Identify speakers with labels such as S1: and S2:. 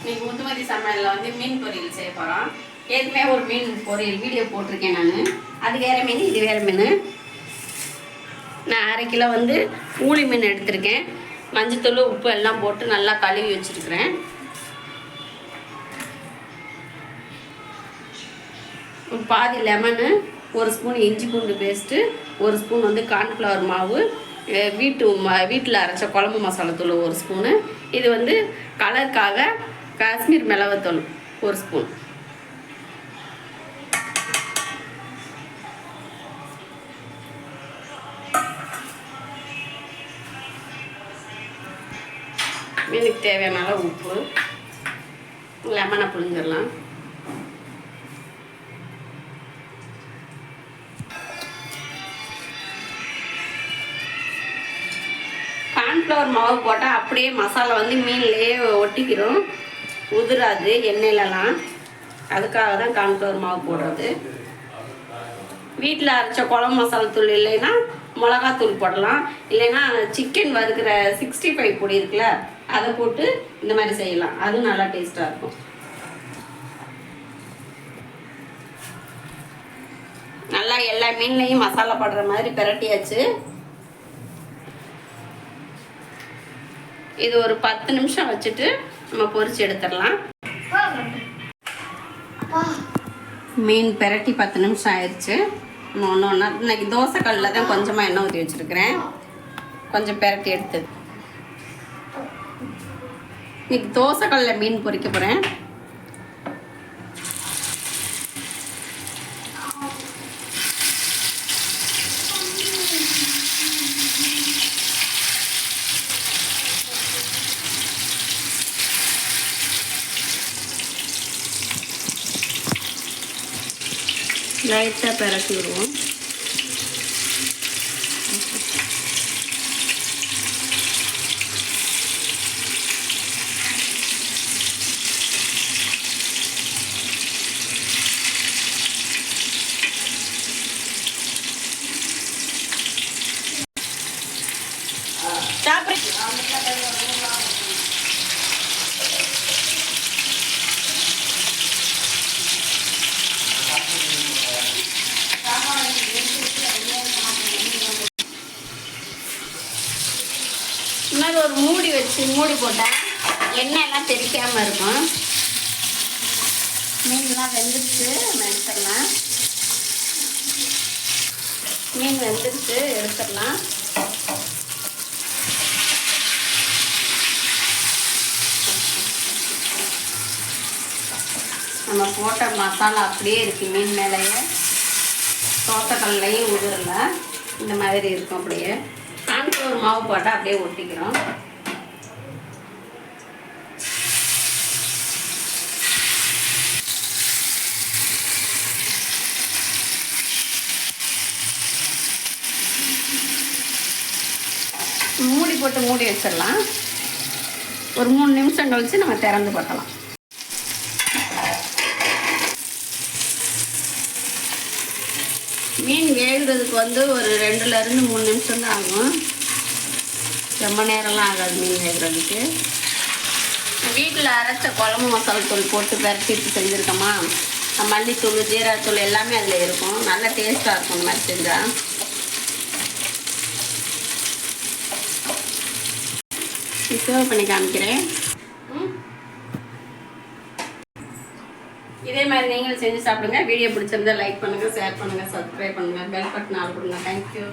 S1: இன்னைக்கு முத்துமதி சமையலில் வந்து மீன் பொரியல் செய்ய போகிறோம். ஏற்கனவே ஒரு மீன் பொரியல் வீடியோ போட்டிருக்கேன் நான். அது வேறு மீன், இது வேறு மீன். நான் 1/2 கிலோ வந்து ஊளி மீன் எடுத்திருக்கேன். மஞ்சத்தூள் உப்பு எல்லாம் போட்டு நல்லா கழுவி வச்சுருக்கிறேன். ஒரு பாதி லெமனு, 1 ஸ்பூன் இஞ்சி பூண்டு பேஸ்ட்டு, 1 ஸ்பூன் வந்து கார்ன்ஃப்ளவர் மாவு, வீட்டில் அரைச்ச குழம்பு மசாலாத்தூள் 1 ஸ்பூனு. இது வந்து கலருக்காக காஷ்மீர் மிளகுத்தூள் 1 ஸ்பூன். மீனுக்கு தேவையான அளவு உப்பு, லெமனை புழிஞ்சிடலாம். கார்ன்ஃப்ளவர் மாவு போட்டால் அப்படியே மசாலா வந்து மீன்லேயே ஒட்டிக்கிறோம், உதிராது எண்ணெயிலலாம். அதுக்காக தான் கார்ன்ஃப்ளவர் மாவு போடுறது. வீட்டில் அரைச்ச குழம்பு மசாலா தூள் இல்லைன்னா மிளகாத்தூள் போடலாம். இல்லைன்னா சிக்கன் வறுக்கிற 65 பொடி இருக்குல்ல, அதை போட்டு இந்த மாதிரி செய்யலாம். அதுவும் நல்லா டேஸ்ட்டாக இருக்கும். நல்லா எல்லா மீன்லையும் மசாலா படுற மாதிரி பிரட்டியாச்சு. இது ஒரு 10 நிமிஷம் வச்சுட்டு நம்ம பொரிச்சு எடுத்துடலாம். மீன் பிரட்டி 10 நிமிஷம் ஆயிடுச்சு. ஒன்று ஒன்றா இன்னைக்கு தோசை கல்லில் தான் கொஞ்சமாக எண்ணெய் ஊற்றி வச்சுருக்கிறேன். கொஞ்சம் பிரட்டி எடுத்து இன்னைக்கு தோசை கல்லில் மீன் பொரிக்க போகிறேன். லைட்டாக பிரட்டி விடுவோம். இன்னொரு ஒரு மூடி வச்சு மூடி போட்டால் எண்ணெய் எல்லாம் தெரிக்காமல் இருக்கும். மீன்லாம் வெந்துடுச்சு, நம்ம எடுத்துடலாம். மீன் வெந்துடுச்சு, எடுத்துடலாம். நம்ம போட்ட மசாலா அப்படியே இருக்குது மீன் மேலேயே. தோசைக்கல்லையும் உதிரல, இந்த மாதிரி இருக்கும். அப்படியே கார்ன்ஃப்ளவர் மாவு போட்டால் அப்படியே ஒட்டிக்கிறோம். மூடி போட்டு மூடி வச்சிடலாம். ஒரு 3 நிமிஷம் கழிச்சு நம்ம திறந்து போட்டலாம். மீன் வேகிறதுக்கு வந்து ஒரு 2லேருந்து 3 நிமிஷம் தான் ஆகும். ரொம்ப நேரம்லாம் ஆகாது மீன் வேகிறதுக்கு. வீட்டில் அரைச்ச குழம்பு மசாலா தூள் போட்டு பரட்டிட்டு செஞ்சுருக்கோமா, மல்லித்தூள் ஜீரகத்தூள் எல்லாமே அதில் இருக்கும். நல்ல டேஸ்ட்டாக இருக்கும் இந்த மாதிரி செஞ்சால். சர்வ் பண்ணி காமிக்கிறேன். இதே மாதிரி நீங்களும் செஞ்சு சாப்பிடுங்க. வீடியோ பிடிச்சிருந்தா லைக் பண்ணுங்கள், ஷேர் பண்ணுங்கள், சப்ஸ்கிரைப் பண்ணுங்கள், பெல் பட்டன் ஆல் கொடுங்க. தேங்க்யூ.